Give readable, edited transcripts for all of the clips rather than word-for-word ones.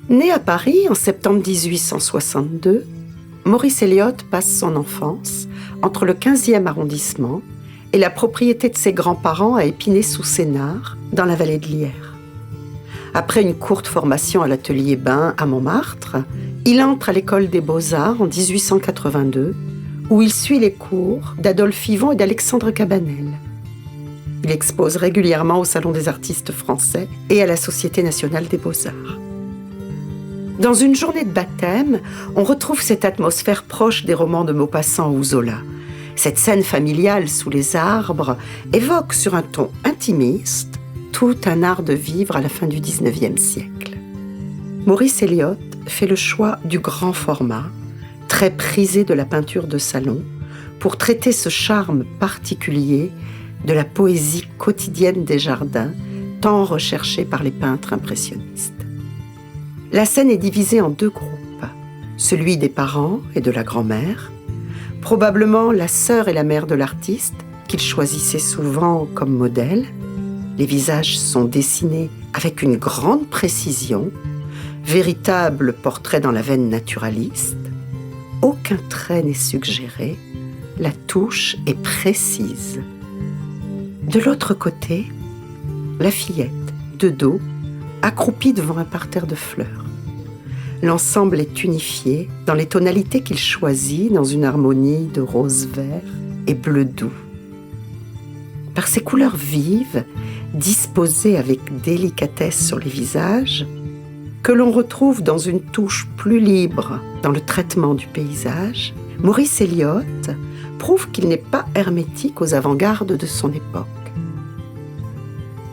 Né à Paris en septembre 1862, Maurice Elliott passe son enfance entre le 15e arrondissement et la propriété de ses grands-parents à Épinay-sous-Sénart, dans la vallée de l'Yerres. Après une courte formation à l'atelier Bain à Montmartre, il entre à l'école des Beaux-Arts en 1882, où il suit les cours d'Adolphe Yvon et d'Alexandre Cabanel. Il expose régulièrement au Salon des artistes français et à la Société nationale des beaux-arts. Dans une journée de baptême, on retrouve cette atmosphère proche des romans de Maupassant ou Zola. Cette scène familiale sous les arbres évoque sur un ton intimiste tout un art de vivre à la fin du XIXe siècle. Maurice Elliott fait le choix du grand format, très prisé de la peinture de salon, pour traiter ce charme particulier de la poésie quotidienne des jardins, tant recherchée par les peintres impressionnistes. La scène est divisée en deux groupes, celui des parents et de la grand-mère, probablement la sœur et la mère de l'artiste, qu'il choisissait souvent comme modèle. Les visages sont dessinés avec une grande précision, véritable portrait dans la veine naturaliste. Aucun trait n'est suggéré, la touche est précise. De l'autre côté, la fillette, de dos, accroupie devant un parterre de fleurs. L'ensemble est unifié dans les tonalités qu'il choisit dans une harmonie de rose-vert et bleu doux. Par ces couleurs vives, disposées avec délicatesse sur les visages, que l'on retrouve dans une touche plus libre dans le traitement du paysage, Maurice Elliott prouve qu'il n'est pas hermétique aux avant-gardes de son époque.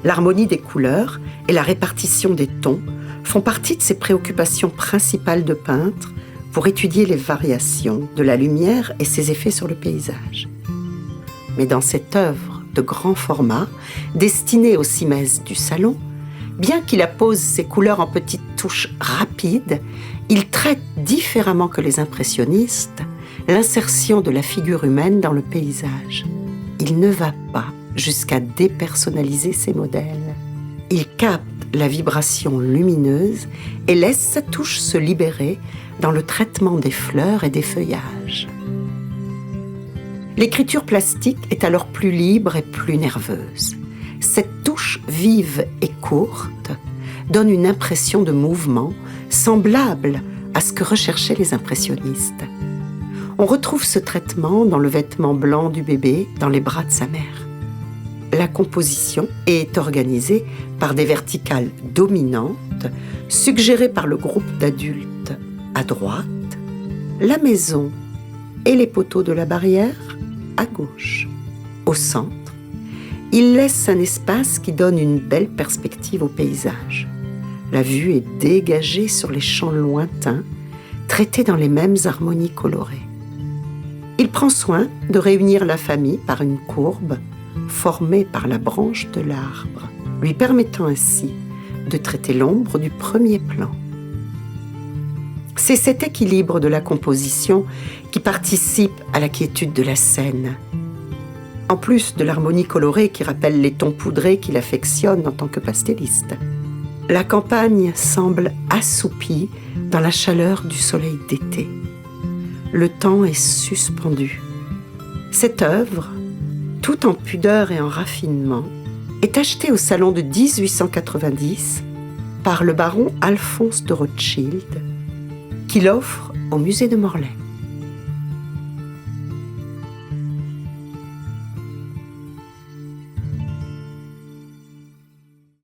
L'harmonie des couleurs et la répartition des tons font partie de ses préoccupations principales de peintre pour étudier les variations de la lumière et ses effets sur le paysage. Mais dans cette œuvre de grand format, destinée aux cimaises du salon, bien qu'il appose ses couleurs en petites touches rapides, il traite différemment que les impressionnistes l'insertion de la figure humaine dans le paysage. Il ne va pas jusqu'à dépersonnaliser ses modèles. Il capte la vibration lumineuse et laisse sa touche se libérer dans le traitement des fleurs et des feuillages. L'écriture plastique est alors plus libre et plus nerveuse. Cette touche vive et courte donne une impression de mouvement semblable à ce que recherchaient les impressionnistes. On retrouve ce traitement dans le vêtement blanc du bébé dans les bras de sa mère. La composition est organisée par des verticales dominantes, suggérées par le groupe d'adultes à droite, la maison et les poteaux de la barrière à gauche. Au centre, il laisse un espace qui donne une belle perspective au paysage. La vue est dégagée sur les champs lointains, traités dans les mêmes harmonies colorées. Il prend soin de réunir la famille par une courbe formée par la branche de l'arbre, lui permettant ainsi de traiter l'ombre du premier plan. C'est cet équilibre de la composition qui participe à la quiétude de la scène. En plus de l'harmonie colorée qui rappelle les tons poudrés qu'il affectionne en tant que pastelliste. La campagne semble assoupie dans la chaleur du soleil d'été. Le temps est suspendu. Cette œuvre, tout en pudeur et en raffinement, est achetée au salon de 1890 par le baron Alphonse de Rothschild, qui l'offre au musée de Morlaix.